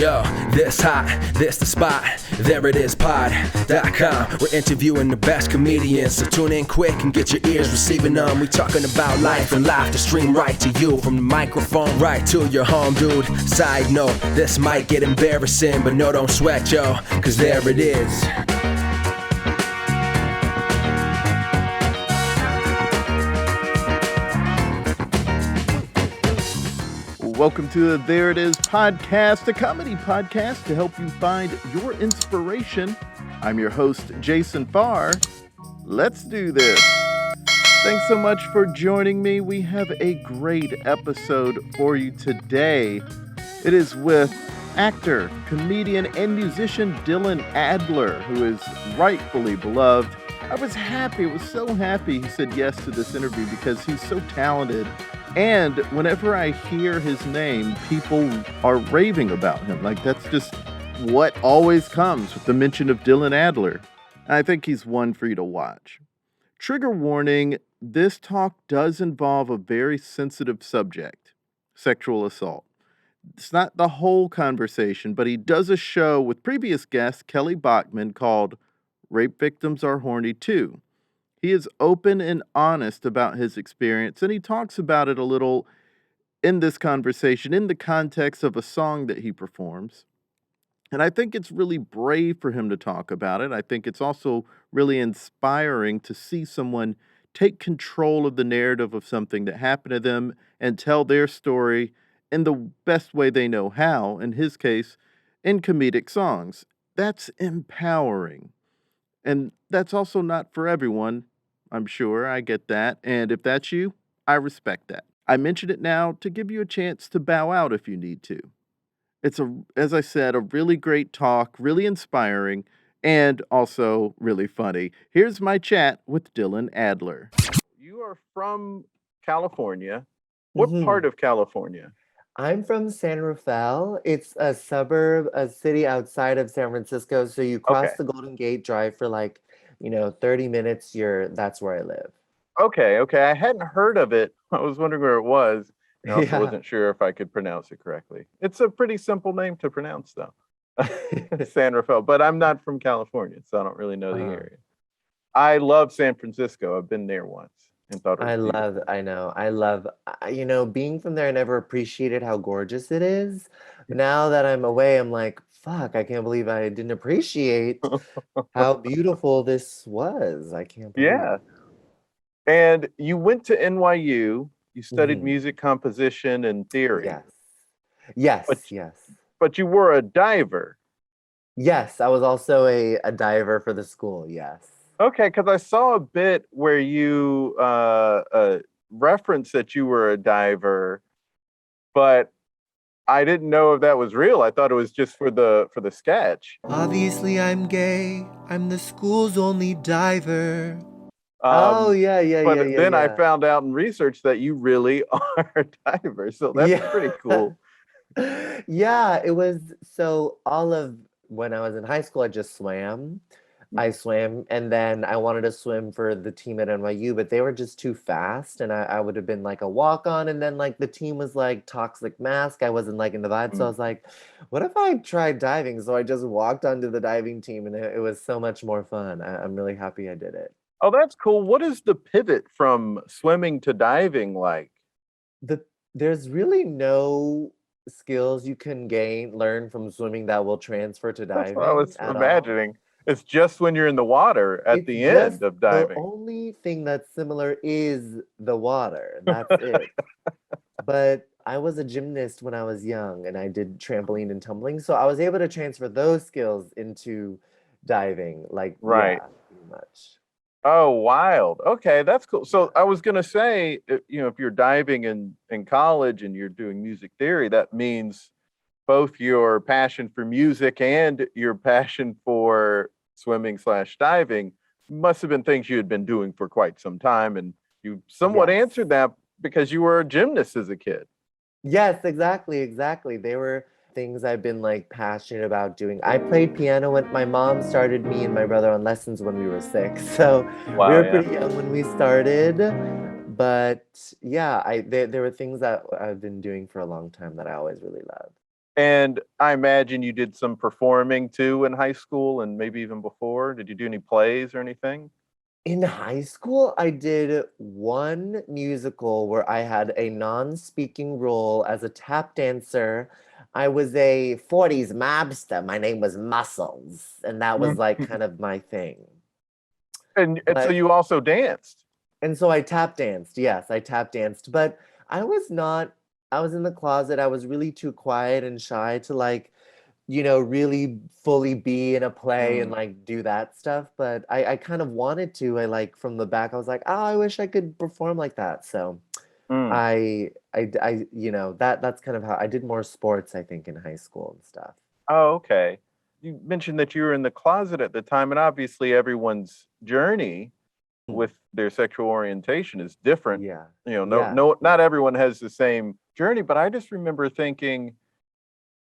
Yo, this hot, this the spot, there it is pod.com. We're interviewing the best comedians, so tune in quick and get your ears receiving them. We talking about life and life to stream right to you, from the microphone right to your home, dude. Side note, this might get embarrassing, but no, don't sweat, yo, cause there it is. Welcome to the There It Is podcast, a comedy podcast to help you find your inspiration. I'm your host, Jason Farr. Let's do this. Thanks so much for joining me. We have a great episode for you today. It is with actor, comedian, and musician Dylan Adler, who is rightfully beloved. I was so happy he said yes to this interview because he's so talented. And whenever I hear his name, people are raving about him. Like, that's just what always comes with the mention of Dylan Adler. I think he's one for you to watch. Trigger warning, this talk does involve a very sensitive subject, sexual assault. It's not the whole conversation, but he does a show with previous guest Kelly Bachman called Rape Victims Are Horny Too. He is open and honest about his experience, and he talks about it a little in this conversation in the context of a song that he performs. And I think it's really brave for him to talk about it. I think it's also really inspiring to see someone take control of the narrative of something that happened to them and tell their story in the best way they know how, in his case, in comedic songs. That's empowering. And that's also not for everyone. I'm sure, I get that. And if that's you, I respect that. I mention it now to give you a chance to bow out if you need to. It's, as I said, a really great talk, really inspiring, and also really funny. Here's my chat with Dylan Adler. You are from California. What part of California? I'm from San Rafael. It's a suburb, a city outside of San Francisco. So you cross the Golden Gate, drive for 30 minutes, that's where I live. Okay. I hadn't heard of it. I was wondering where it was. I also wasn't sure if I could pronounce it correctly. It's a pretty simple name to pronounce, though. San Rafael. But I'm not from California, so I don't really know the area. I love San Francisco. I've been there once and thought it was beautiful. Being from there, I never appreciated how gorgeous it is. Now that I'm away, I'm like, fuck, I can't believe I didn't appreciate how beautiful this was. I can't believe it. And you went to NYU, you studied music composition and theory. Yes. But you were a diver. Yes, I was also a diver for the school, yes. Okay, because I saw a bit where you referenced that you were a diver, but I didn't know if that was real. I thought it was just for the sketch. Obviously, I'm gay. I'm the school's only diver. But then I found out in research that you really are a diver. So that's pretty cool. Yeah, it was. So all of when I was in high school, I just swam. I swam, and then I wanted to swim for the team at NYU, but they were just too fast, and I would have been like a walk-on, and then the team was like Toxic Mask. I wasn't in the vibe, so I was like, what if I tried diving? So I just walked onto the diving team, and it was so much more fun. I'm really happy I did it. Oh, that's cool. What is the pivot from swimming to diving like? There's really no skills you can learn from swimming that will transfer to diving. That's what I was imagining. It's just when you're in the water at the end of diving. The only thing that's similar is the water. That's it. But I was a gymnast when I was young, and I did trampoline and tumbling. So I was able to transfer those skills into diving. Pretty much. Oh, wild. Okay, that's cool. So I was going to say, if you're diving in college and you're doing music theory, that means both your passion for music and your passion for swimming/diving must have been things you had been doing for quite some time. And you somewhat answered that because you were a gymnast as a kid. Yes, exactly. They were things I've been passionate about doing. I played piano when my mom started me and my brother on lessons when we were 6. So we were pretty young when we started. But there were things that I've been doing for a long time that I always really loved. And I imagine you did some performing too in high school and maybe even before. Did you do any plays or anything? In high school, I did one musical where I had a non-speaking role as a tap dancer. I was a 40s mobster. My name was Muscles, and that was like kind of my thing. And so But you also danced. and so I tap danced. Yes, I tap danced, but I was not, I was in the closet. I was really too quiet and shy to like, really fully be in a play and Mm, like do that stuff. But I kind of wanted to. I like from the back, I was like, oh, I wish I could perform like that. So mm. that's kind of how I did more sports, I think, in high school and stuff. Oh, okay. You mentioned that you were in the closet at the time, and obviously everyone's journey Mm. with their sexual orientation is different. Yeah. No, Yeah. no, Yeah. not everyone has the same journey, but I just remember thinking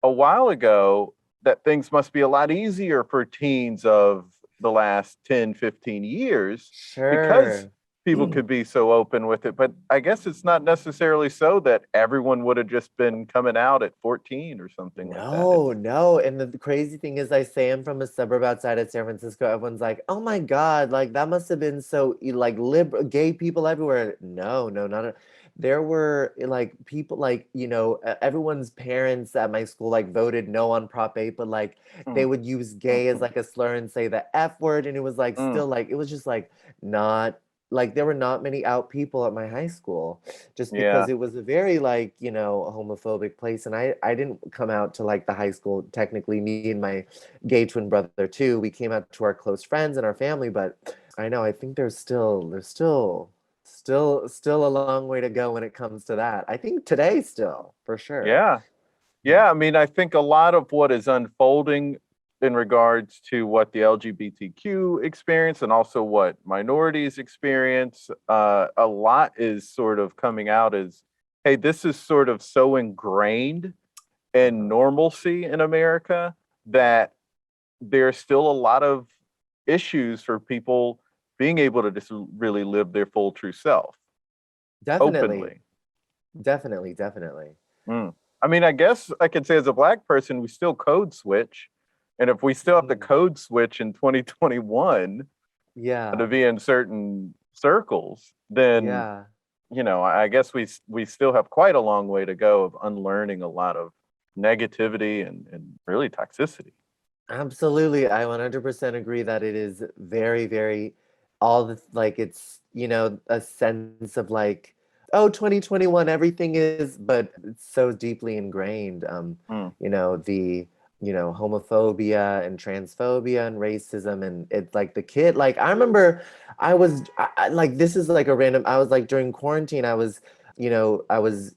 a while ago that things must be a lot easier for teens of the last 10, 15 years because Sure. people could be so open with it. But I guess it's not necessarily so that everyone would have just been coming out at 14 or something like that. No, no. And the crazy thing is, I say I'm from a suburb outside of San Francisco. Everyone's like, "Oh my God, like that must have been so like liberal, gay people everywhere." No, no, not a, there were like people like, everyone's parents at my school like voted no on Prop 8, but like they Mm, would use gay as like a slur and say the F word. And it was like mm, still like, it was just like not like there were not many out people at my high school just because yeah. it was a very like homophobic place, and I didn't come out to like the high school. Technically, me and my gay twin brother too, we came out to our close friends and our family, but I know I think there's still a long way to go when it comes to that. I think today still for sure. Yeah. Yeah, I mean, I think a lot of what is unfolding in regards to what the LGBTQ experience and also what minorities experience, a lot is sort of coming out as, hey, this is sort of so ingrained in Uh-huh. normalcy in America that there's still a lot of issues for people being able to just really live their full true self Definitely, openly. definitely, definitely. Mm. I mean, I guess I could say as a black person, we still code switch. And if we still have to Mhm. code switch in 2021 to Yeah, be in certain circles, then, yeah. I guess we still have quite a long way to go of unlearning a lot of negativity and really toxicity. Absolutely. I 100% agree that it is very, very all the like it's, a sense of like, oh, 2021, everything is, but it's so deeply ingrained. Mm, The, homophobia and transphobia and racism and it's like the kid, like I remember like this is like a random, I was like during quarantine, I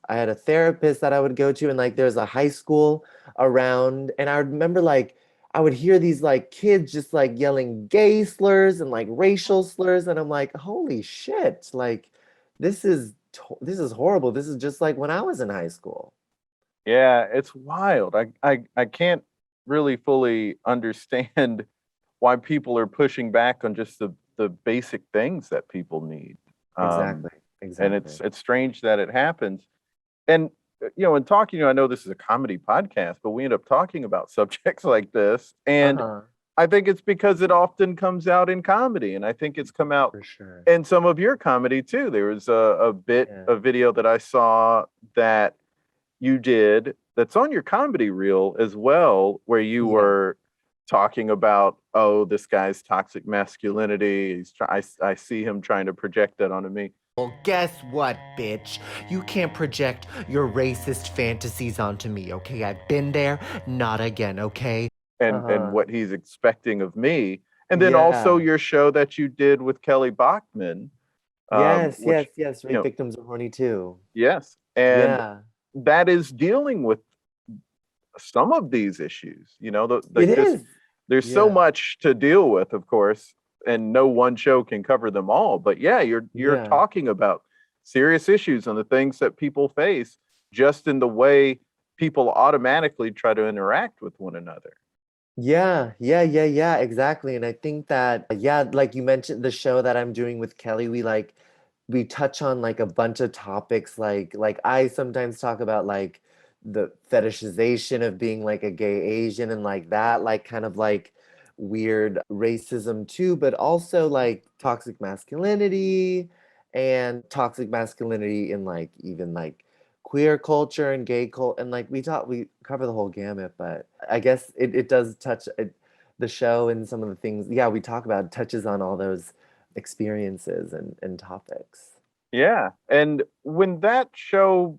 had a therapist that I would go to and like there's a high school around and I remember like I would hear these like kids just like yelling gay slurs and like racial slurs, and I'm like, holy shit! Like, this is horrible. This is just like when I was in high school. yeah, it's wild. I can't really fully understand why people are pushing back on just the basic things that people need. Um, Exactly. and Exactly. it's strange that it happens. And in talking to you, I know this is a comedy podcast, but we end up talking about subjects like this, and Uh-huh. I think it's because it often comes out in comedy, and I think it's come out For sure. in some of your comedy too. There was Yeah. a video that I saw that you did that's on your comedy reel as well, where you Yeah. were talking about, oh, this guy's toxic masculinity. I see him trying to project that onto me, Well, guess what, bitch? You can't project your racist fantasies onto me, okay? I've been there, not again, okay? and Uh-huh. what he's expecting of me. And then also Yeah. your show that you did with Kelly Bachman, Yes, yes, which, yes. you Rape know, victims are horny too. yes, and Yeah. that is dealing with some of these issues. It Like just is. there's so Yeah. much to deal with, of course, and no one show can cover them all. But yeah, you're Yeah. talking about serious issues and the things that people face just in the way people automatically try to interact with one another. Yeah, yeah, yeah, yeah, exactly. And I think that, yeah, like you mentioned the show that I'm doing with Kelly, we touch on like a bunch of topics like I sometimes talk about like the fetishization of being like a gay Asian and like that, like kind of like weird racism too, but also like toxic masculinity and toxic masculinity in like even like queer culture and gay culture, and like we cover the whole gamut, but I guess it does touch the show and some of the things, yeah, we talk about touches on all those experiences and topics. Yeah. And when that show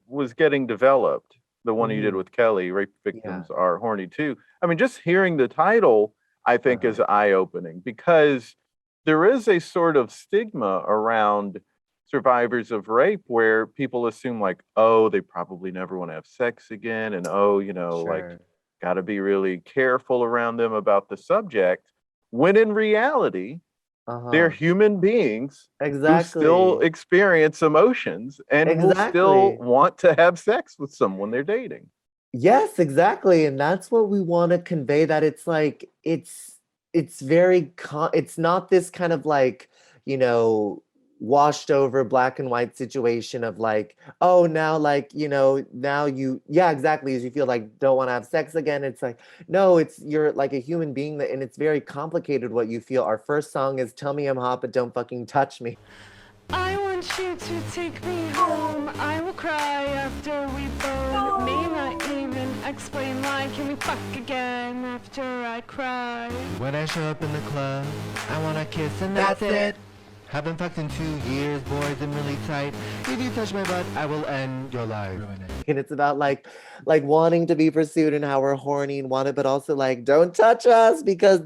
was getting developed, the one you did Mhm. with Kelly, Rape Yeah. Victims Are Horny Too. I mean, just hearing the title, I think Uh-huh. is eye-opening because there is a sort of stigma around survivors of rape where people assume like, oh, they probably never want to have sex again, and oh, like Sure. got to be really careful around them about the subject. When in reality, they're Uh-huh. human beings who still Exactly. experience emotions and will still Exactly. want to have sex with someone they're dating. Yes, exactly. And that's what we want to convey, that it's like it's very it's not this kind of like, you know, washed over black and white situation of like, oh, now like, now you, yeah, exactly, as you feel like don't want to have sex again. It's like, no, it's you're like a human being that, and it's very complicated what you feel. Our first song is Tell Me I'm Hot But Don't Fucking Touch Me. I want you to take me home. I will cry after we bone. May not even explain why. Can we fuck again after I cry? When I show up in the club, I wanna kiss and that's it. Haven't fucked in 2 years, boys, I'm really tight. If you touch my butt, I will end your life. And it's about like wanting to be pursued and how we're horny and want it, but also like don't touch us, because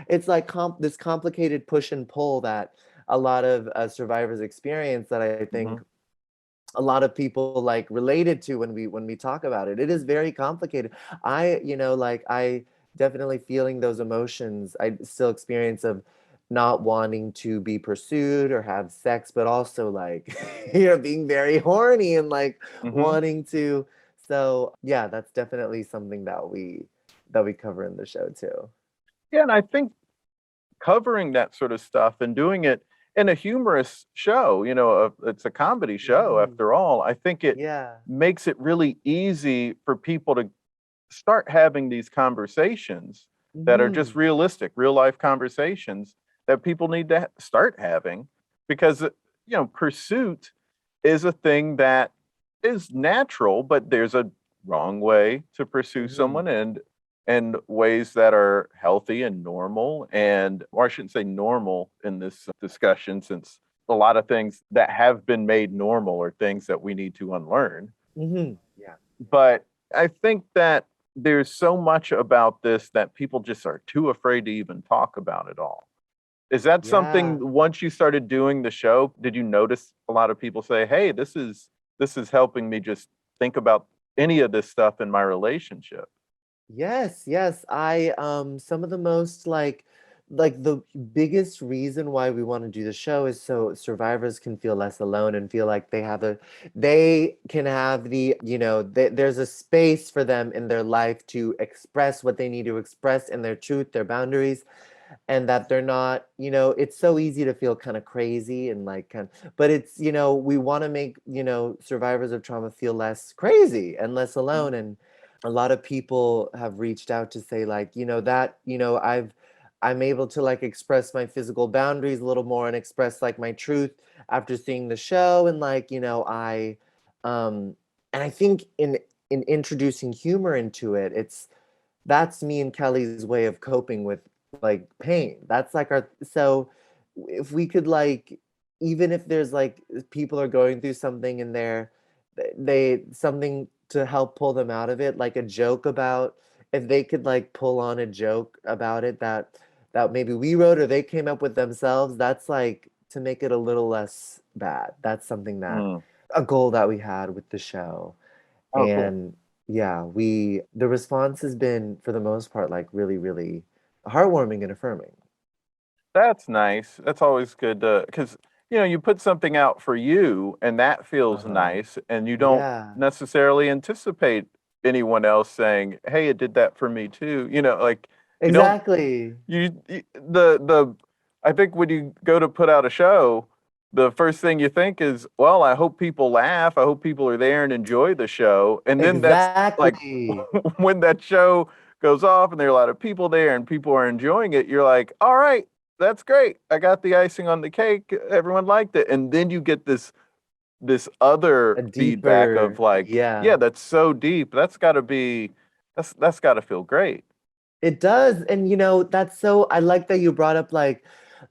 it's like this complicated push and pull that a lot of survivors experience, that I think Mhm. a lot of people like related to when we talk about it. It is very complicated. Like I definitely feeling those emotions. I still experience of not wanting to be pursued or have sex, but also like being very horny and like Mhm. wanting to. So yeah, that's definitely something that we cover in the show too. Yeah, and I think covering that sort of stuff and doing it in a humorous show, it's a comedy show Mhm. after all. I think it Yeah. makes it really easy for people to start having these conversations that are just Mhm. realistic, real life conversations that people need to start having because, pursuit is a thing that is natural, but there's a wrong way to pursue Mhm. someone and ways that are healthy and normal. And, or I shouldn't say normal in this discussion, since a lot of things that have been made normal are things that we need to unlearn. Mhm. Yeah. But I think that there's so much about this that people just are too afraid to even talk about it all. Is that something, Yeah. once you started doing the show, did you notice a lot of people say, "Hey, this is helping me just think about any of this stuff in my relationship?" Yes, yes. I some of the most like the biggest reason why we want to do the show is so survivors can feel less alone and feel like they can have there's a space for them in their life to express what they need to express, and their truth, their boundaries, and that they're not, it's so easy to feel kind of crazy and like but it's, we want to make, survivors of trauma feel less crazy and less Mhm, alone. And a lot of people have reached out to say like, I'm able to like express my physical boundaries a little more and express like my truth after seeing the show. And like, I um and I think in introducing humor into it, that's me and Kelly's way of coping with like pain. That's like our, so if we could like, even if there's like people are going through something and they something to help pull them out of it, like a joke about, if they could like pull on a joke about it that maybe we wrote or they came up with themselves, that's like to make it a little less bad. That's something that mm. a goal that we had with the show. Oh, cool. And yeah, the response has been for the most part like really, really heartwarming and affirming. That's nice. That's always good to, because you put something out for you and that feels Uh-huh. nice, and you don't Yeah, necessarily anticipate anyone else saying, "Hey, it did that for me too." Like you don't exactly. the I think when you go to put out a show, the first thing you think is, well, I hope people laugh. I hope people are there and enjoy the show. And then that's like Exactly. when that show goes off and there are a lot of people there and people are enjoying it, you're like, all right, that's great. I got the icing on the cake. Everyone liked it. And then you get this other A feedback of deeper, like, yeah. yeah, that's so deep. That's gotta feel great. It does. And that's so I like that you brought up like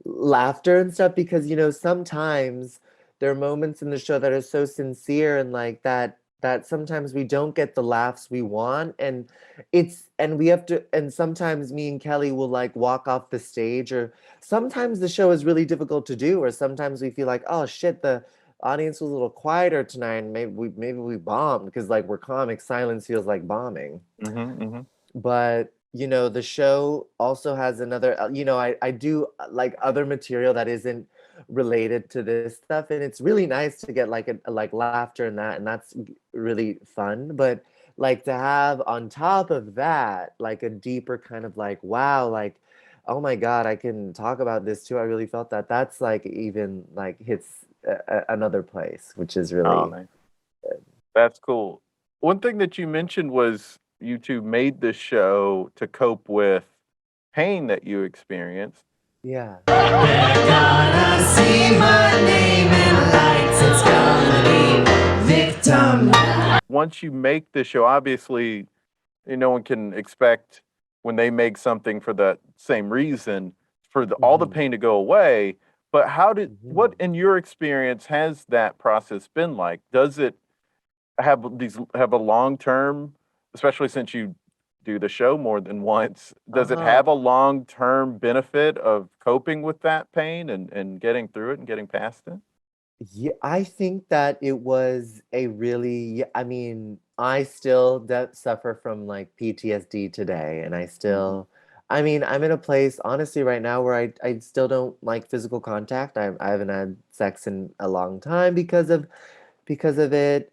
laughter and stuff because sometimes there are moments in the show that are so sincere and like that sometimes we don't get the laughs we want and we have to and sometimes me and Kelly will like walk off the stage or sometimes the show is really difficult to do or sometimes we feel like oh shit the audience was a little quieter tonight and maybe we bombed because like we're comic silence feels like bombing. Hmm. But the show also has another I do like other material that isn't related to this stuff and it's really nice to get like like laughter in that and that's really fun but like to have on top of that like a deeper kind of like wow like oh my god I can talk about this too I really felt that's like even like hits another place which is Oh, really nice. That's cool. One thing that you mentioned was you two made this show to cope with pain that you experienced. yeah. Once you make the show, obviously, no one can expect when they make something for that same reason for all the Hmm. pain to go away. But what Hmm. in your experience has that process been like? Does it have a long term, especially since you do the show more than once, does it Uh-huh. have a long term benefit of coping with that pain and getting through it and getting past it? Yeah, I think that it was a really, yeah, I mean, I still suffer from like PTSD today, and Hmm. I mean, I'm in a place, honestly, right now where I still don't like physical contact. I haven't had sex in a long time because of it,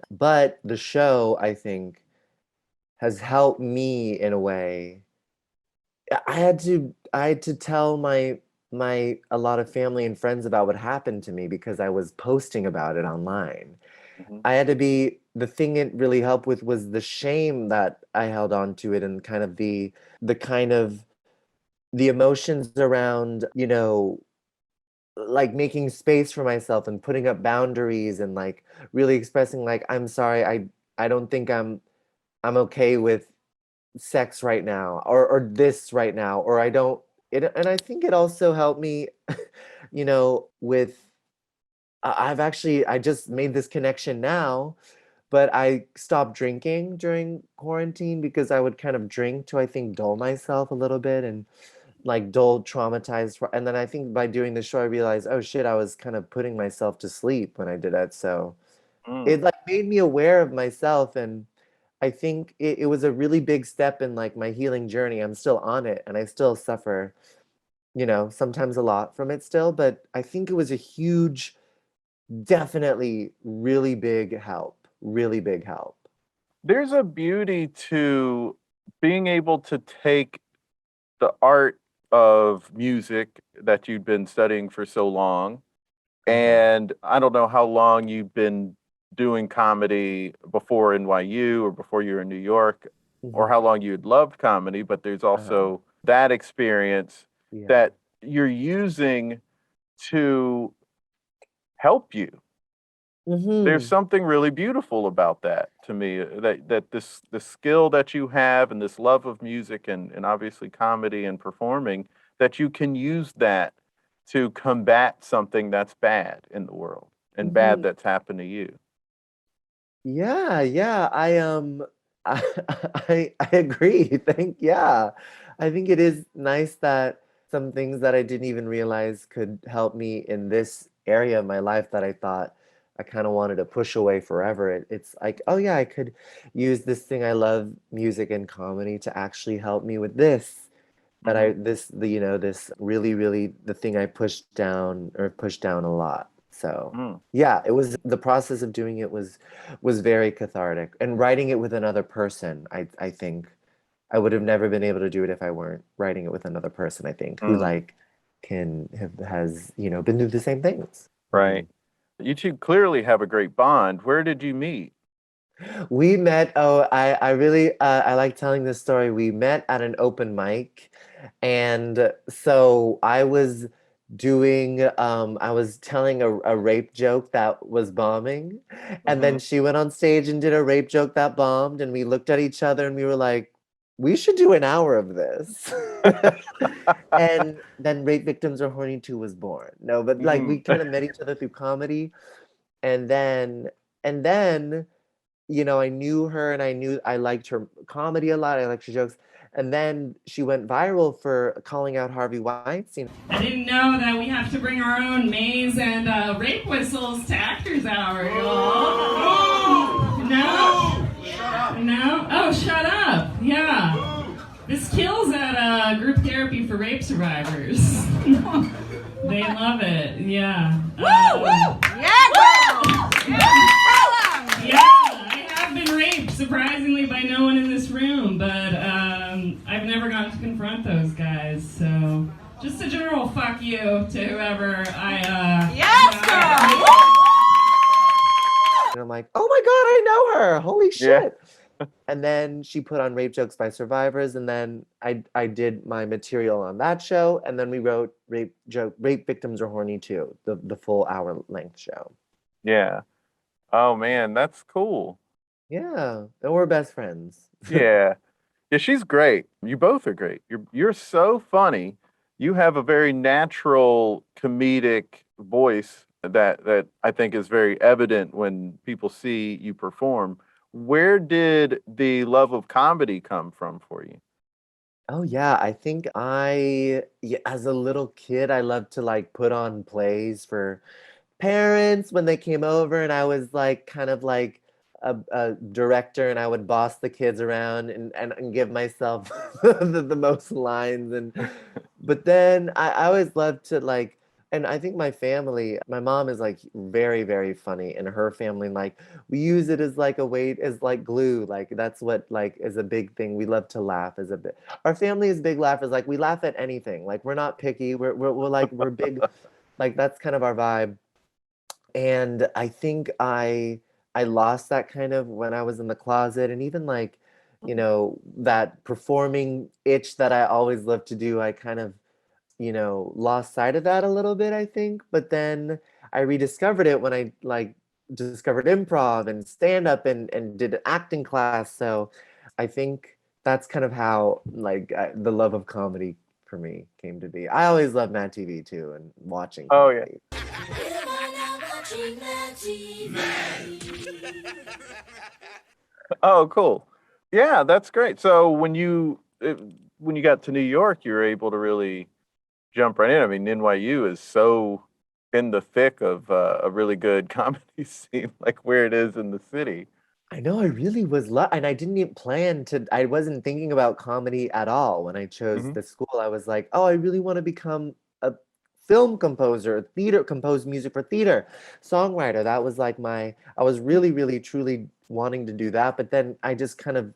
but the show, I think, has helped me in a way. I had to tell my a lot of family and friends about what happened to me because I was posting about it online. Hmm. I had to be the thing it really helped with was the shame that I held on to it and kind of the kind of the emotions around, like making space for myself and putting up boundaries and like really expressing like I'm sorry, I don't think I'm okay with sex right now or this right now or I don't and I think it also helped me with I just made this connection now but I stopped drinking during quarantine because I would kind of drink to I think dull myself a little bit and like dull traumatized and then I think by doing the show I realized oh shit I was kind of putting myself to sleep when I did that so it Mm. like made me aware of myself and I think it was a really big step in like my healing journey. I'm still on it and I still suffer, sometimes a lot from it still, but I think it was a huge, definitely really big help. Really big help. There's a beauty to being able to take the art of music that you've been studying for so long. Uh-huh. And I don't know how long you've been doing comedy before NYU or before you were in New York, or Hmm. how long you had loved comedy, but there's Uh-huh. also that experience Yeah. that you're using to help you. There's Hmm. something really beautiful about that to me, that this skill that you have and this love of music and obviously comedy and performing, that you can use that to combat something that's bad in the world and bad Hmm. that's happened to you. Yeah, yeah. I, I agree. Yeah. I think it is nice that some things that I didn't even realize could help me in this area of my life that I thought I kind of wanted to push away forever. It's like, oh yeah, I could use this thing I love, music and comedy, to actually help me with this. That Hmm. this really, really the thing I pushed down a lot. So Mm. yeah, it was the process of doing it was very cathartic. And writing it with another person, I think I would have never been able to do it if I weren't writing it with another person, I think, who Mm. like has, been through the same things. Right. You two clearly have a great bond. Where did you meet? We met, I really, I like telling this story. We met at an open mic. And so I was telling a rape joke that was bombing. And then she went on stage and did a rape joke that bombed. And we looked at each other and we were like, we should do an hour of this. And then Rape Victims Are Horny 2 was born. No, but like we kind of met each other through comedy. And then I knew her and I knew I liked her comedy a lot. I liked her jokes. And then she went viral for calling out Harvey Weinstein. I didn't know that we have to bring our own maze and rape whistles to Actors Hour, y'all. No? No? Oh, shut up. Yeah. This kills at group therapy for rape survivors. They love it. Yeah. Yeah, girl! Yeah, I have been raped, surprisingly, by no one in this room, but I've never gotten to confront those guys, so just a general fuck you to whoever Yes, girl! And I'm like, oh my God, I know her. Holy shit. Yeah. And then she put on Rape Jokes by Survivors, and then I did my material on that show, and then we wrote Rape Victims Are Horny 2, the full hour-length show. Yeah. Oh man, that's cool. Yeah, and we're best friends. Yeah. Yeah, she's great. You both are great. You're so funny. You have a very natural comedic voice that I think is very evident when people see you perform. Where did the love of comedy come from for you? Oh yeah, I think as a little kid, I loved to like put on plays for parents when they came over, and I was like kind of like a director, and I would boss the kids around and give myself the most lines. But then I always loved to like, and I think my mom is like very, very funny, and her family, like we use it as like a way, as like glue. Like that's what like is a big thing. We love to laugh as a bit. Our family is big laughers. Like we laugh at anything. Like we're not picky. We're big. Like that's kind of our vibe. And I think I lost that kind of when I was in the closet, and even like, that performing itch that I always loved to do, I kind of, lost sight of that a little bit, I think. But then I rediscovered it when I like discovered improv and stand up and did an acting class. So I think that's kind of how like the love of comedy for me came to be. I always loved Mad TV too, and watching comedy. Oh yeah. Oh, cool. Yeah, that's great. So when you got to New York, you were able to really jump right in. I mean, NYU is so in the thick of a really good comedy scene, like where it is in the city. I know, I really was and I didn't even plan to. I wasn't thinking about comedy at all when I chose the school. I was like, oh, I really want to become a film composer, compose music for theater, songwriter. That was like I was really, really, truly wanting to do that. But then I just kind of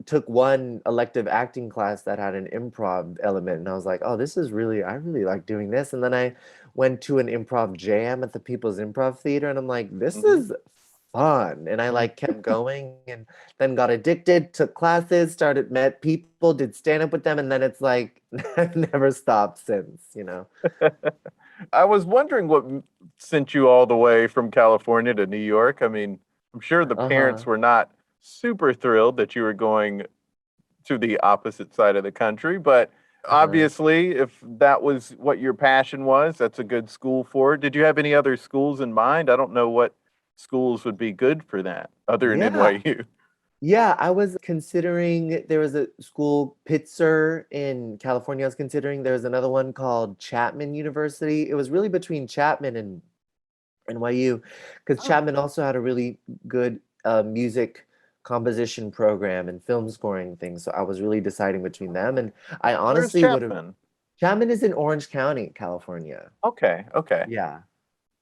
took one elective acting class that had an improv element. And I was like, oh, I really like doing this. And then I went to an improv jam at the People's Improv Theater. And I'm like, this is fun. And I like kept going, and then got addicted, took classes, met people, did stand up with them, and then it's like I've never stopped since, I was wondering what sent you all the way from California to New York. I mean, I'm sure the parents were not super thrilled that you were going to the opposite side of the country, but obviously if that was what your passion was, that's a good school for it. Did you have any other schools in mind? I don't know what schools would be good for that other than NYU. Yeah, I was considering, there was a school, Pitzer in California, I was considering. There was another one called Chapman University. It was really between Chapman and NYU, because Chapman also had a really good music composition program and film scoring thing. So I was really deciding between them. And I honestly would have. Chapman is in Orange County, California. Okay. Yeah.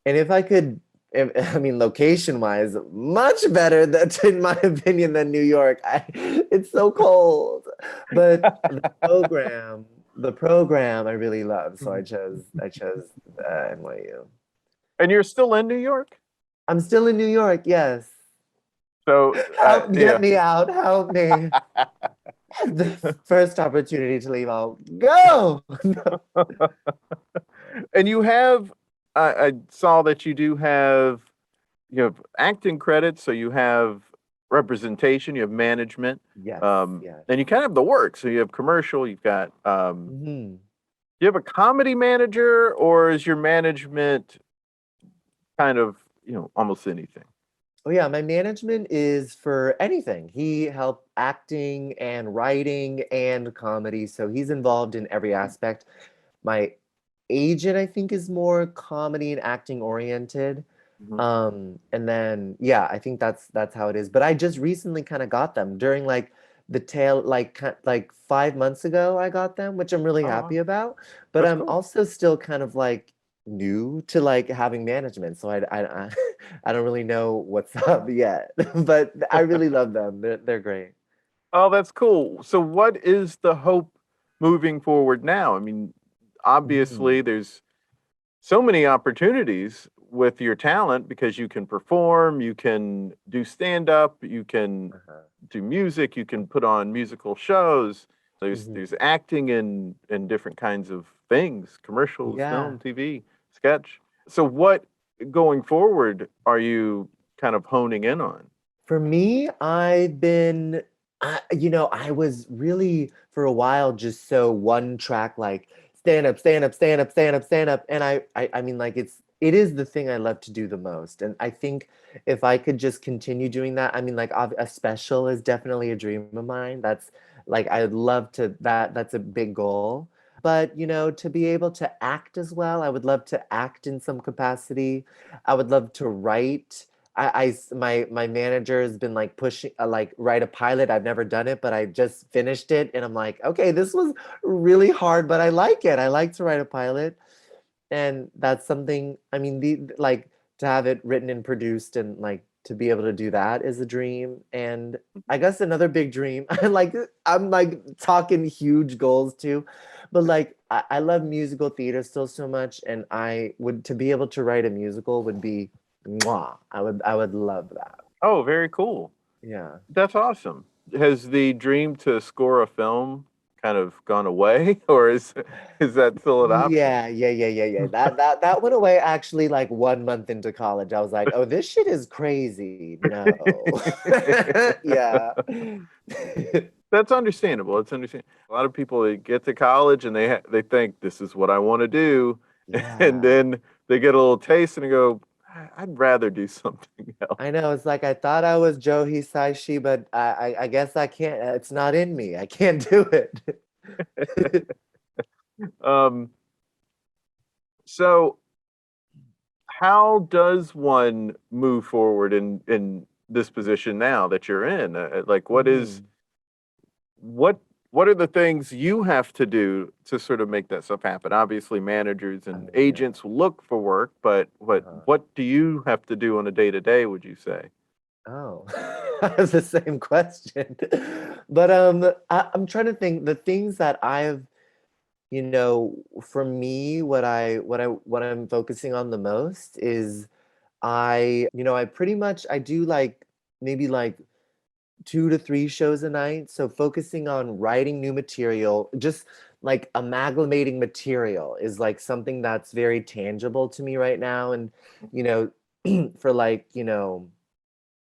And if I could, location-wise, much better, in my opinion, than New York. It's so cold. But the program I really love. So I chose NYU. And you're still in New York? I'm still in New York, yes. So, Help yeah. get me out, help me. The first opportunity to leave, I'll go. And you have, I saw that you have acting credits, so you have representation, you have management, Yes, yes. and you kind of have the work. So you have commercial, you've got, Mhm. do you have a comedy manager, or is your management kind of, almost anything? Oh yeah, my management is for anything. He helped acting and writing and comedy, so he's involved in every aspect. My agent, I think, is more comedy and acting oriented. Mhm. And then yeah, I think that's how it is. But I just recently kind of got them during like the tail, like 5 months ago, I got them, which I'm really Oh, happy about. But that's I'm cool. also still kind of like new to like having management, so I I don't really know what's up yet. But I really love them. They're great. Oh, that's cool. So what is the hope moving forward now? I mean, Mhm. obviously there's so many opportunities with your talent because you can perform, you can do stand up, you can Uh-huh. do music, you can put on musical shows. There's Mhm. acting in different kinds of things, commercials, Yeah. film, TV, sketch. So what going forward are you kind of honing in on? For me, I was really for a while just so one track, like stand up, stand up, stand up, stand up, stand up. And I mean, like it is the thing I love to do the most. And I think if I could just continue doing that, I mean, like a special is definitely a dream of mine. That's like I'd love to that's a big goal. But to be able to act as well, I would love to act in some capacity. I would love to write. My manager has been like pushing like write a pilot. I've never done it, but I just finished it and I'm like, okay, this was really hard, but I like it. I like to write a pilot. And that's something, I mean, the like to have it written and produced and like to be able to do that is a dream. And I guess another big dream, I'm like talking huge goals too, but like I love musical theater still so much, and I would to be able to write a musical would be mwah. I would love that. Oh, very cool. Yeah. That's awesome. Has the dream to score a film kind of gone away, or is that still an option? Yeah. That went away actually like 1 month into college. I was like, oh, this shit is crazy. No. Yeah. That's understandable. It's understandable. A lot of people they get to college and they think this is what I want to do, and Yeah. then they get a little taste and they go, I'd rather do something else. I know. It's like I thought I was Joe Hisaishi, but I guess I can't. It's not in me. I can't do it. Um, so how does one move forward in this position now that you're in? Like, Mhm. what what are the things you have to do to sort of make that stuff happen? Obviously, managers and Oh yeah. agents look for work, but Uh-huh. what do you have to do on a day to day? Would you say? Oh, that's the same question. But I'm trying to think the things that for me, what I'm focusing on the most is I pretty much I do like maybe like 2 to 3 shows a night. So focusing on writing new material, just like amalgamating material is like something that's very tangible to me right now. And, you know, for like,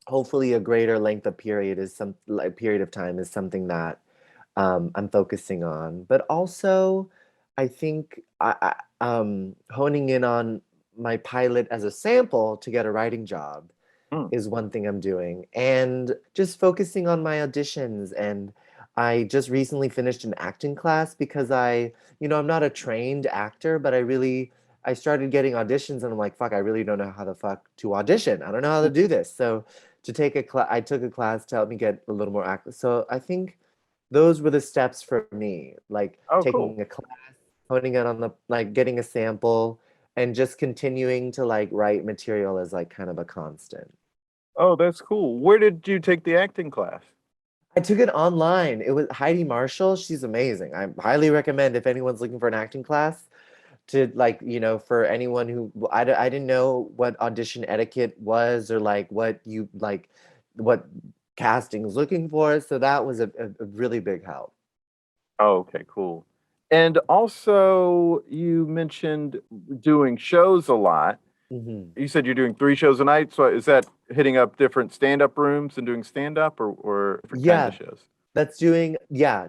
hopefully a greater length of period is some like period of time is something that I'm focusing on. But also, I think honing in on my pilot as a sample to get a writing job Hmm. is one thing I'm doing, and just focusing on my auditions. And I just recently finished an acting class because I'm not a trained actor, but I started getting auditions and I'm like, fuck, I really don't know how the fuck to audition. I don't know how to do this. So I took a class to help me get a little more active. So I think those were the steps for me, like Oh, cool. taking a class, honing in on the like getting a sample, and just continuing to like write material as like kind of a constant. Oh, that's cool. Where did you take the acting class? I took it online. It was Heidi Marshall. She's amazing. I highly recommend if anyone's looking for an acting class, to like, for anyone who I didn't know what audition etiquette was, or like what casting is looking for. So that was a really big help. Oh, okay, cool. And also, you mentioned doing shows a lot. Hmm. You said you're doing 3 shows a night. So is that hitting up different stand-up rooms and doing stand-up, or different kinds Yeah, of shows? that's doing,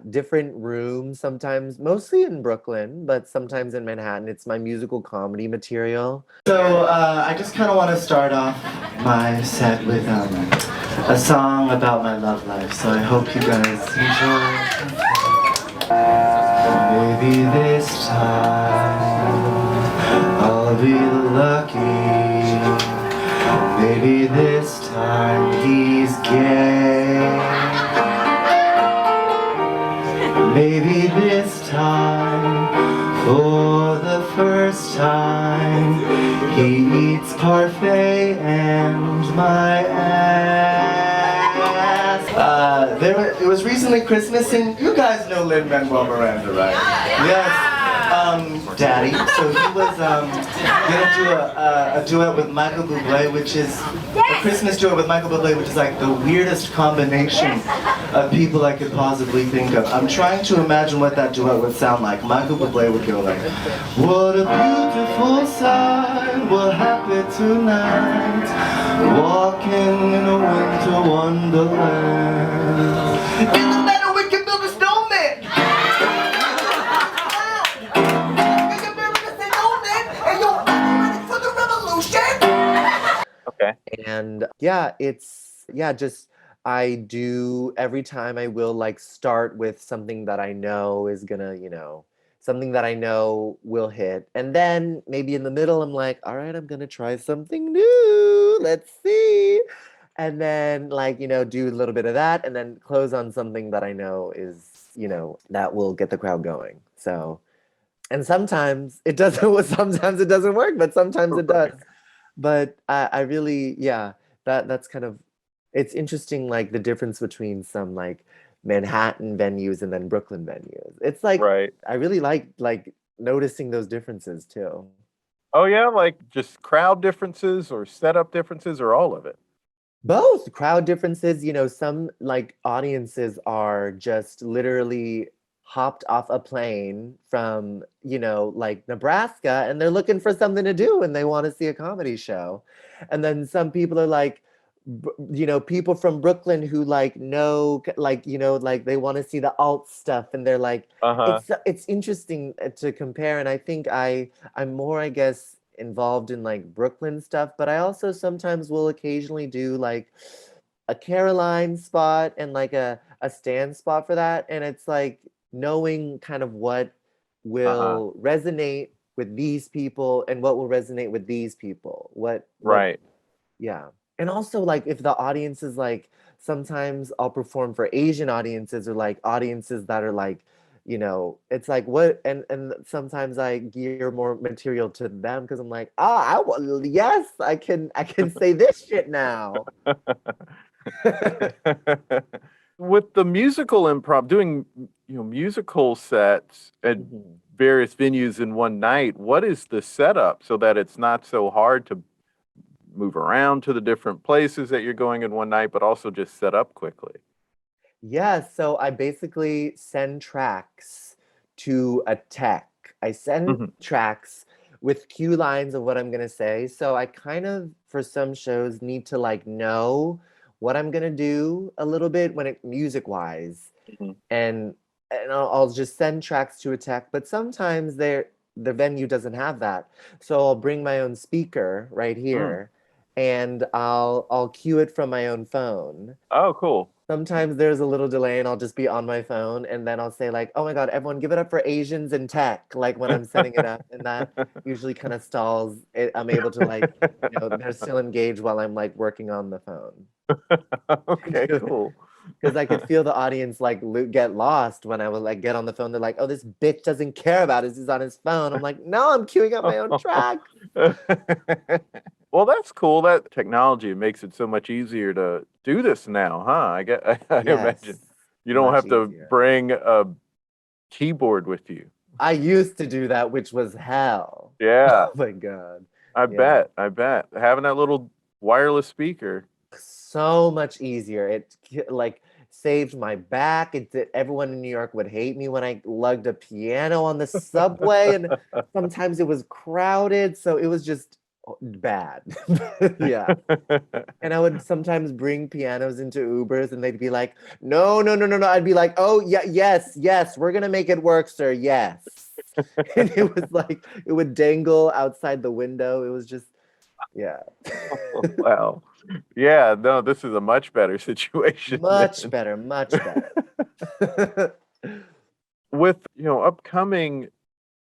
different rooms, sometimes mostly in Brooklyn, but sometimes in Manhattan. It's my musical comedy material. So I just kind of want to start off my set with a song about my love life. So I hope you guys enjoy. Maybe this time I'll be lucky. Maybe this time he's gay. Maybe this time, for the first time, he eats parfait and my ass. It was recently Christmas, and you guys know Lin-Manuel Miranda, right? Yes. Daddy. So he was gonna do a duet with Michael Bublé, which is a Christmas duet with Michael Bublé, which is like the weirdest combination of people I could possibly think of. I'm trying to imagine what that duet would sound like. Michael Bublé would go like, "What a beautiful sight will happen tonight, walking in a winter wonderland. In the meadow we can build a snowman. We can build a snowman, and you're ready for the revolution." Okay. And just I do every time I will like start with something that I know is gonna, something that I know will hit. And then maybe in the middle, I'm like, all right, I'm gonna try something new. Let's see. And then like, do a little bit of that and then close on something that I know is, that will get the crowd going. So, and sometimes it doesn't, sometimes it doesn't work, but sometimes it does. But I really, that's kind of, it's interesting, like the difference between some like Manhattan venues and then Brooklyn venues. It's like, Right. I really like noticing those differences too. Oh, yeah, like just crowd differences or setup differences or all of it? Both crowd differences, some like audiences are just literally hopped off a plane from, like Nebraska, and they're looking for something to do and they want to see a comedy show. And then some people are like, people from Brooklyn who like know, like, like they want to see the alt stuff, and they're like, Uh-huh. it's interesting to compare. And I think I'm more, I guess, involved in like Brooklyn stuff, but I also sometimes will occasionally do like a Caroline spot and like a Stan spot for that. And it's like knowing kind of what will resonate with these people and what will resonate with these people. Right. Yeah. And also like if the audience is like, sometimes I'll perform for Asian audiences or like audiences that are like, it's like what, and sometimes I gear more material to them because I'm like, yes, I can say this shit now. With the musical improv, doing musical sets at various venues in one night, what is the setup so that it's not so hard to move around to the different places that you're going in one night, but also just set up quickly? Yeah, so I basically send tracks to a tech. I send tracks with cue lines of what I'm gonna say. So I kind of, for some shows, need to like know what I'm gonna do a little bit music wise, and I'll just send tracks to a tech. But sometimes the venue doesn't have that, so I'll bring my own speaker right here, and I'll cue it from my own phone. Oh, cool. Sometimes there's a little delay and I'll just be on my phone and then I'll say like, oh my God, everyone give it up for Asians in tech, like when I'm setting it up, and that usually kind of stalls it. I'm able to like, they're still engaged while I'm like working on the phone. Okay, cool. Because I could feel the audience like get lost when I would like get on the phone. They're like, oh, this bitch doesn't care about us. He's on his phone. I'm like, no, I'm queuing up my own track. Well, that's cool. That technology makes it so much easier to do this now, huh? I imagine you don't have to bring a keyboard with you I used to do that, which was hell. Yeah, Oh my God. I Yeah. bet. I bet. Having that little wireless speaker. So much easier. Like saved my back. It did, everyone in New York would hate me when I lugged a piano on the subway, and sometimes it was crowded, so it was just bad. Yeah. And I would sometimes bring pianos into Ubers and they'd be like, no, no, no, no, no. I'd be like, oh, yeah, yes, yes, we're gonna make it work, sir. Yes. And it was like it would dangle outside the window. It was just, yeah. Wow. Yeah, no, this is a much better situation Much than better, much better. with, upcoming,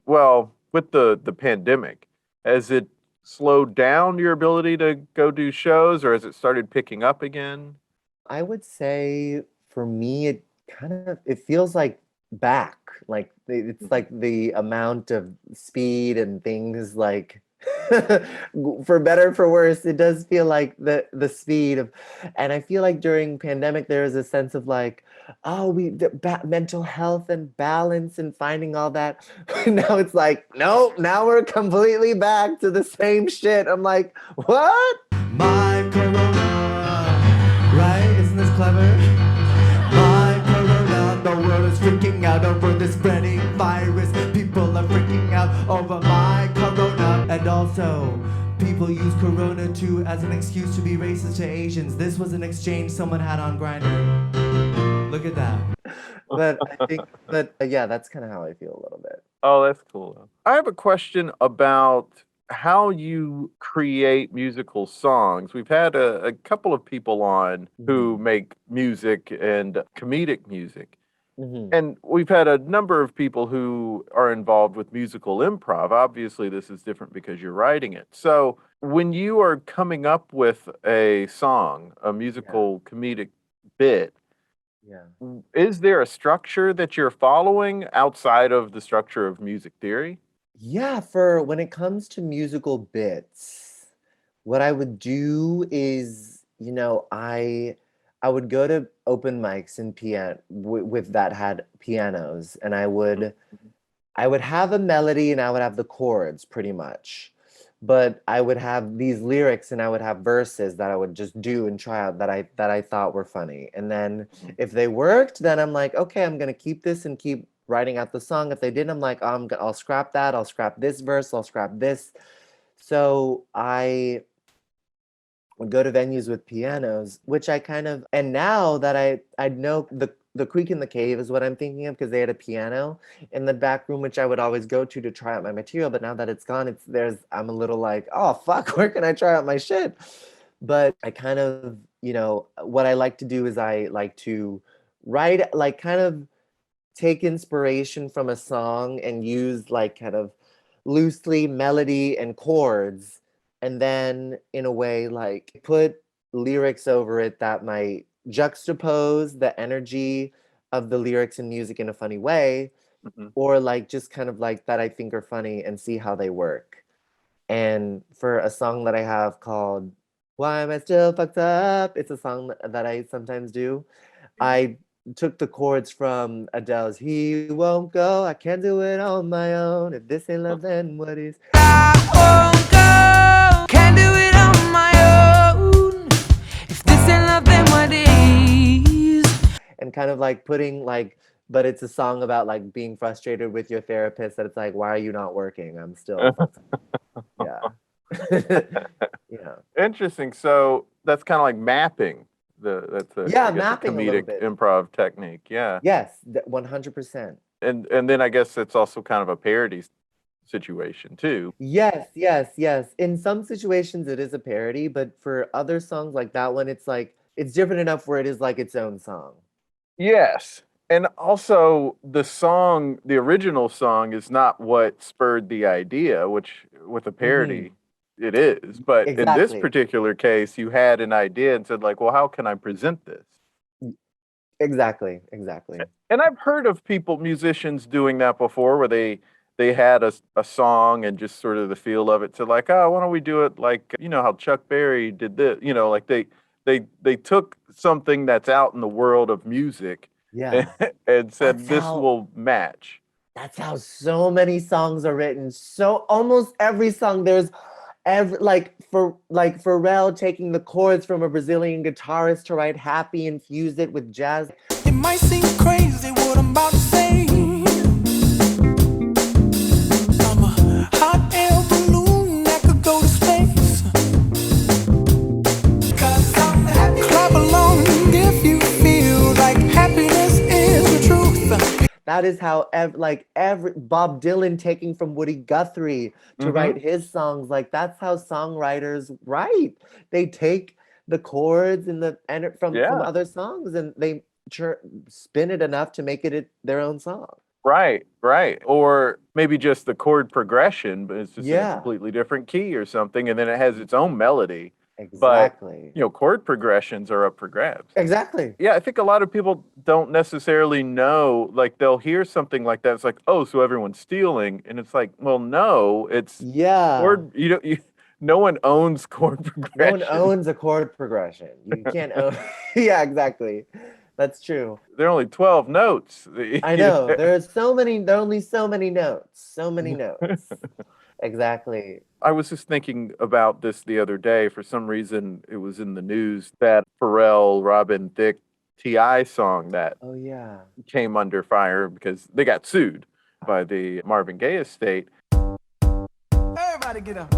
well, with the pandemic, has it slowed down your ability to go do shows, or has it started picking up again? I would say for me, it feels like back. Like it's like the amount of speed and things like for better for worse, it does feel like the speed of, and I feel like during pandemic there is a sense of like, oh, mental health and balance and finding all that. Now it's like, no, now we're completely back to the same shit. I'm like, what? My corona, right? Isn't this clever? My corona, the world is freaking out over this spreading virus. People are freaking out over my corona. And also, people use corona too as an excuse to be racist to Asians. This was an exchange someone had on Grindr. Look at that. But yeah, that's kind of how I feel a little bit. Oh, that's cool. I have a question about how you create musical songs. We've had a couple of people on who make music and comedic music. And we've had a number of people who are involved with musical improv. Obviously, this is different because you're writing it. So when you are coming up with a song, a musical comedic bit, Yeah. is there a structure that you're following outside of the structure of music theory? Yeah, for when it comes to musical bits, what I would do is, I would go to open mics and with that had pianos, and I would have a melody and I would have the chords pretty much. But I would have these lyrics and I would have verses that I would just do and try out that I thought were funny. And then if they worked, then I'm like, okay, I'm gonna keep this and keep writing out the song. If they didn't, I'm like, I'll scrap that. I'll scrap this verse. I'll scrap this. So I would go to venues with pianos, which I kind of, and now that I know the Creek in the Cave is what I'm thinking of because they had a piano in the back room, which I would always go to try out my material. But now that it's gone, I'm a little like, oh fuck, where can I try out my shit? But I kind of, what I like to do is I like to write, like kind of take inspiration from a song and use like kind of loosely melody and chords, and then in a way like put lyrics over it that might juxtapose the energy of the lyrics and music in a funny way, or like just kind of like that I think are funny and see how they work. And for a song that I have called Why Am I Still Fucked Up? It's a song that I sometimes do. I took the chords from Adele's He Won't Go, I Can't Do It On My Own. If this ain't love, then what is? I won't go, can't do it on my own. If this ain't love, then what is? And kind of like putting like, but it's a song about like being frustrated with your therapist that it's like, why are you not working? I'm still fucked up. Yeah. Yeah. Interesting. So that's kind of like mapping. That's a, I guess, mapping a a little comedic bit. improv technique. Yeah. Yes, 100%. And then I guess it's also kind of a parody situation too. Yes, yes, yes. In some situations it is a parody, but for other songs like that one, it's like it's different enough where it is like its own song. Yes. And also the original song is not what spurred the idea, which with a parody it is. But in this Exactly. particular case, you had an idea and said like, well, how can I present this? Exactly. And I've heard of musicians doing that before, where they had a song and just sort of the feel of it. So like, oh, why don't we do it like, how Chuck Berry did this, like they took something that's out in the world of music Yeah. and said That's this how- will match. That's how so many songs are written. So almost every song like Pharrell taking the chords from a Brazilian guitarist to write Happy and fuse it with jazz. It might seem crazy what I'm about to say. I'm a hot air balloon that could go to space. Clap along if you feel like happiness is the truth. That is how every Bob Dylan taking from Woody Guthrie to write his songs. Like that's how songwriters write. They take the chords and from other songs and they spin it enough to make it their own song. Right. Or maybe just the chord progression, but it's just in a completely different key or something, and then it has its own melody. Exactly. But, chord progressions are up for grabs. Exactly. Yeah, I think a lot of people don't necessarily know, like they'll hear something like that. It's like, oh, so everyone's stealing. And it's like, well, no, it's chord, no one owns chord progression. No one owns a chord progression. You can't own. Yeah, exactly. That's true. There are only 12 notes. I know. There are only so many notes. So many notes. Exactly. I was just thinking about this the other day. For some reason, it was in the news that Pharrell, Robin Thicke, T.I. song that came under fire because they got sued by the Marvin Gaye estate. Everybody get up.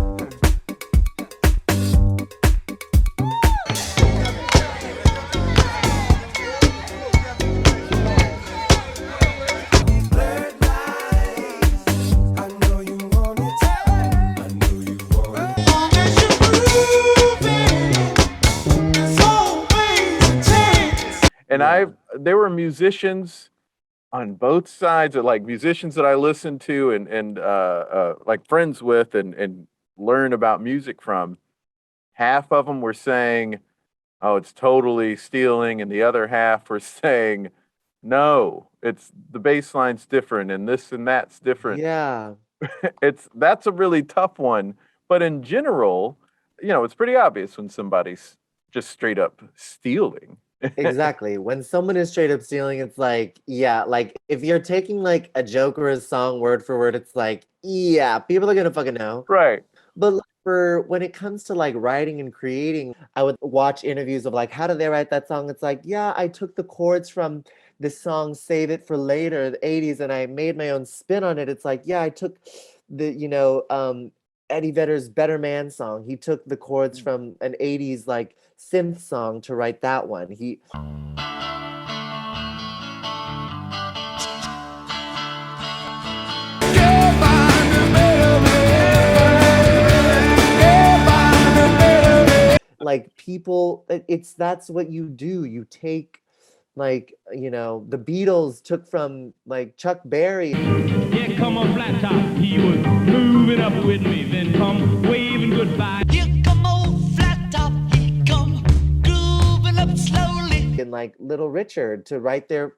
And there were musicians on both sides, or like musicians that I listened to and like friends with and learn about music from. Half of them were saying, "Oh, it's totally stealing," and the other half were saying, "No, it's the bass line's different, and this and that's different." Yeah. That's a really tough one, but in general, it's pretty obvious when somebody's just straight up stealing. Exactly. When someone is straight up stealing, it's like, like if you're taking like a joke or a song word for word, it's like, people are gonna fucking know. Right. But for when it comes to like writing and creating, I would watch interviews of like, how did they write that song? It's like, I took the chords from this song, Save It for Later, the 80s, and I made my own spin on it. It's like, I took the, Eddie Vedder's Better Man song. He took the chords from an 80s like synth song to write that one. Like people, that's what you do. You take like, the Beatles took from like Chuck Berry. Yeah, come on, flat top. He was moving up with me, then come waving goodbye. Here come old flat top, he come grooving up slowly. And like Little Richard to write their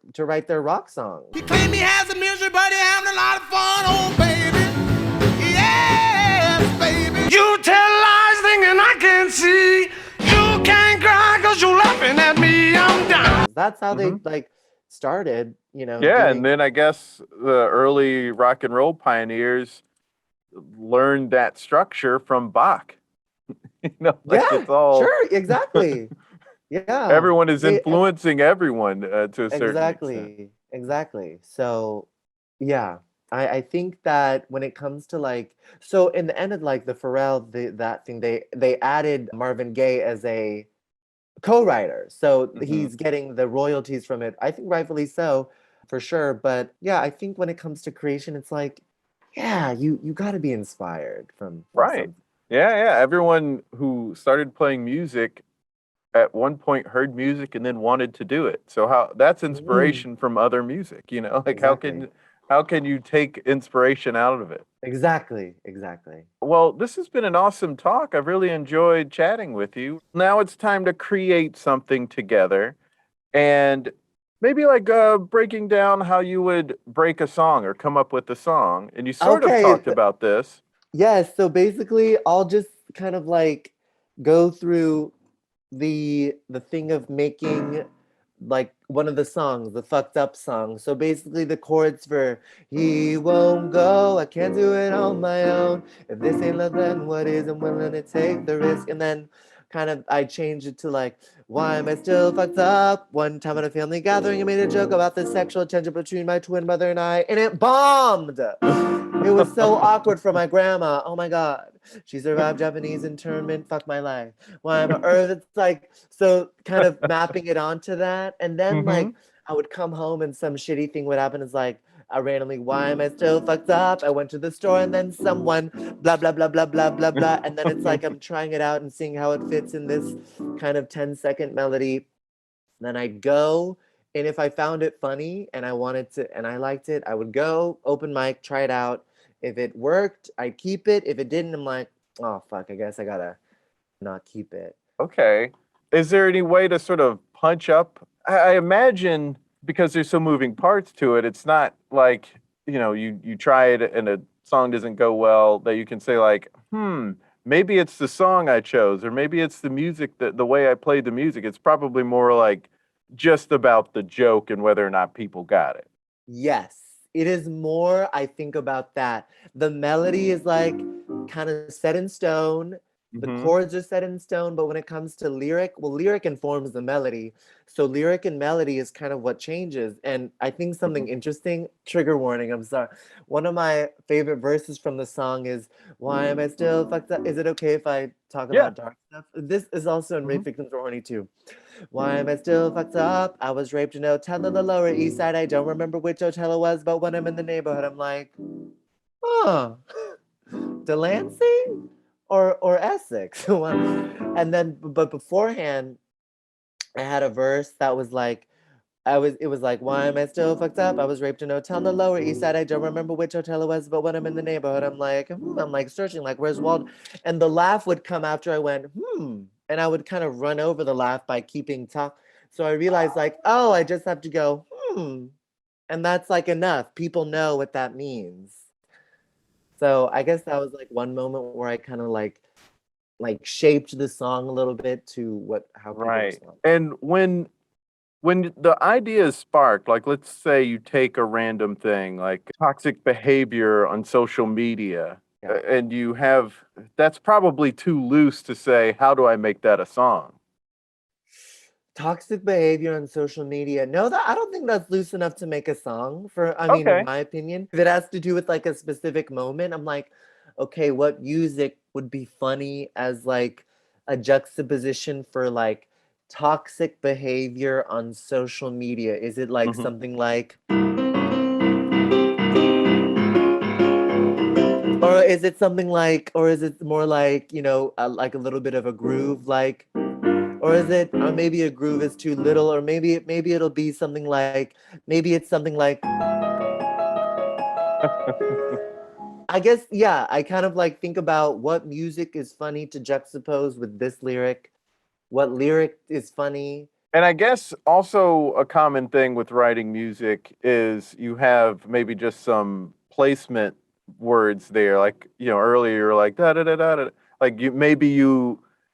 rock song. He claimed he has a misery, but he having a lot of fun, oh baby. Yes, baby. You tell lies thinking I can see. You can't cry cause you're laughing at me, I'm down. That's how they like started, Yeah, and then I guess the early rock and roll pioneers learned that structure from Bach. It's all sure, exactly. Yeah. Everyone is influencing everyone to a certain extent. Exactly. So, I think that when it comes to like, so in the end of like the Pharrell, that thing, they added Marvin Gaye as a co-writer. So he's getting the royalties from it. I think rightfully so, for sure. But I think when it comes to creation, it's like, you got to be inspired from right. Yeah. Everyone who started playing music at one point heard music and then wanted to do it. So that's inspiration from other music, like exactly. how can you take inspiration out of it? Exactly. Well, this has been an awesome talk. I've really enjoyed chatting with you. Now it's time to create something together and maybe like breaking down how you would break a song or come up with a song. And you sort of talked about this. Yes. So basically I'll just kind of like go through the thing of making like one of the songs, the fucked up song. So basically the chords for he won't go, I can't do it on my own. If this ain't love, then what is? I'm willing to take the risk. And then kind of I changed it to like, why am I still fucked up? One time at a family gathering, I made a joke about the sexual tension between my twin brother and I, and it bombed. It was so awkward for my grandma. Oh my God. She survived Japanese internment. Fuck my life. Why am I Earth? It's like, so kind of mapping it onto that. And then like I would come home and some shitty thing would happen. It's like, I randomly, why am I still fucked up? I went to the store and then someone, blah, blah, blah, blah, blah, blah, blah. And then it's like I'm trying it out and seeing how it fits in this kind of 10-second melody. Then I'd go, and if I found it funny and I wanted to, and I liked it, I would go, open mic, try it out. If it worked, I'd keep it. If it didn't, I'm like, oh, fuck, I guess I gotta not keep it. Okay. Is there any way to sort of punch up? I imagine because there's so moving parts to it, it's not like, you know, you try it and a song doesn't go well, that you can say like, maybe it's the song I chose, or maybe it's the music, the way I played the music. It's probably more like just about the joke and whether or not people got it. Yes, it is more, I think about that. The melody is like kind of set in stone. The chords are set in stone, but when it comes to lyric, well, lyric informs the melody. So lyric and melody is kind of what changes. And I think something interesting, trigger warning, I'm sorry. One of my favorite verses from the song is, why am I still fucked up? Is it okay if I talk about dark stuff? This is also in Rape Victims Are Horny too. Why am I still fucked up? I was raped in a hotel on the Lower East Side. I don't remember which hotel it was, but when I'm in the neighborhood, I'm like, huh, Delancey? Or Essex. And then, but beforehand, I had a verse that was like, it was like, why am I still fucked up? I was raped in a hotel on the Lower East Side. I don't remember which hotel it was, but when I'm in the neighborhood, I'm like searching, like, where's Wald? And the laugh would come after I went, and I would kind of run over the laugh by keeping talk. So I realized like, oh, I just have to go, and that's like enough. People know what that means. So I guess that was like one moment where I kind of like shaped the song a little bit to how people respond. And when the idea is sparked, like let's say you take a random thing like toxic behavior on social media, and you have, that's probably too loose to say, how do I make that a song? Toxic behavior on social media. No, I don't think that's loose enough to make a song I mean, in my opinion. If it has to do with like a specific moment, I'm like, okay, what music would be funny as like a juxtaposition for like toxic behavior on social media? Is it like something like, or is it something like, or is it more like, you know, like a little bit of a groove, like, or is it, or maybe a groove is too little, or maybe it'll be something like, maybe it's something like, I guess, yeah, I kind of like think about what music is funny to juxtapose with this lyric, what lyric is funny. And I guess also a common thing with writing music is you have maybe just some placement words there, like, you know, earlier you're like da da da da da, like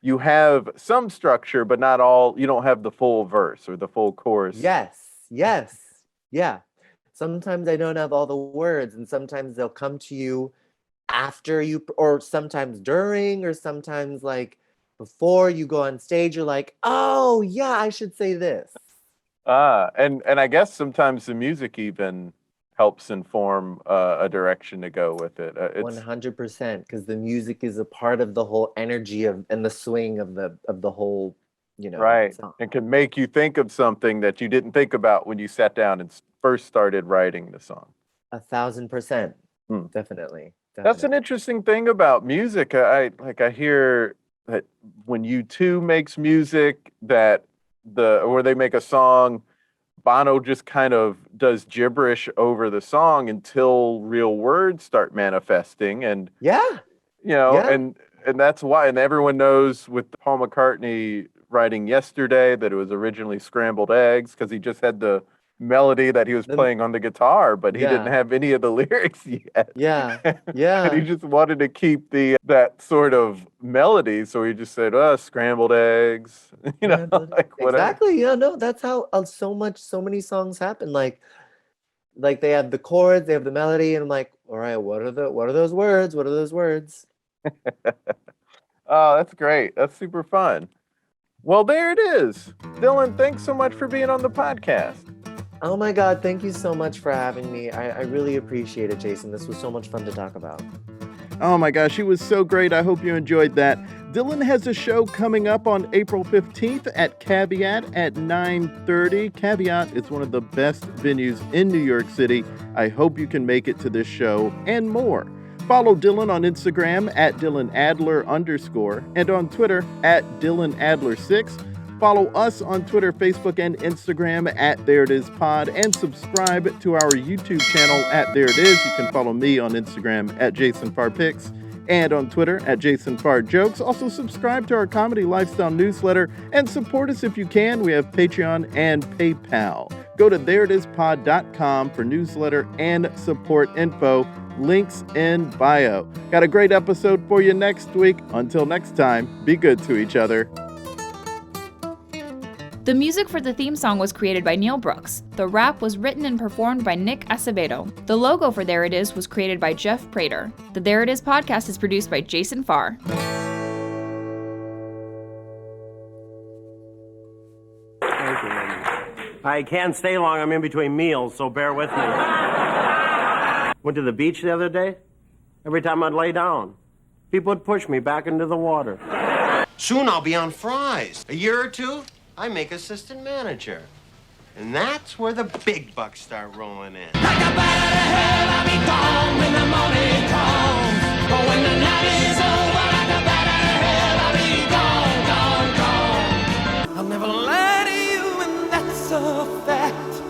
you have some structure, but not all. You don't have the full verse or the full chorus. Yes, yeah. Sometimes I don't have all the words, and sometimes they'll come to you after you, or sometimes during, or sometimes like before you go on stage. You're like, oh yeah, I should say this. And I guess sometimes the music even helps inform a direction to go with it. 100%, because the music is a part of the whole energy and the swing of the whole, you know. Right. Song. It can make you think of something that you didn't think about when you sat down and first started writing the song. 1,000%. Definitely. That's an interesting thing about music. I hear that when U2 makes music, that where they make a song, Bono just kind of does gibberish over the song until real words start manifesting. And you know, and that's why, and everyone knows with Paul McCartney writing Yesterday that it was originally scrambled eggs, because he just had the melody that he was playing on the guitar, but he didn't have any of the lyrics yet. Yeah. And he just wanted to keep that sort of melody, so he just said, scrambled eggs, like whatever. Exactly. Yeah, no, that's how so many songs happen. Like they have the chords, they have the melody, and I'm like, all right, what are those words? What are those words? Oh, that's great. That's super fun. Well, there it is. Dylan, thanks so much for being on the podcast. Oh my God, thank you so much for having me. I really appreciate it, Jason. This was so much fun to talk about. Oh my gosh, he was so great. I hope you enjoyed that. Dylan has a show coming up on April 15th at Caveat at 9:30. Caveat is one of the best venues in New York City. I hope you can make it to this show and more. Follow Dylan on Instagram at DylanAdler_ and on Twitter at DylanAdler6. Follow us on Twitter, Facebook, and Instagram at There It Is Pod, and subscribe to our YouTube channel at There It Is. You can follow me on Instagram at JasonFarPics and on Twitter at JasonFarJokes. Also subscribe to our comedy lifestyle newsletter and support us if you can. We have Patreon and PayPal. Go to thereitispod.com for newsletter and support info. Links in bio. Got a great episode for you next week. Until next time, be good to each other. The music for the theme song was created by Neil Brooks. The rap was written and performed by Nick Acevedo. The logo for There It Is was created by Jeff Prater. The There It Is podcast is produced by Jason Farr. I can't stay long. I'm in between meals, so bear with me. Went to the beach the other day. Every time I'd lay down, people would push me back into the water. Soon I'll be on Fry's. A year or two, I make assistant manager. And that's where the big bucks start rolling in. Like a bat out of hell, I'll be gone when the morning comes. But when the night is over, like a bat out of hell, I'll be gone, gone, gone. I'll never lie to you, and that's a fact.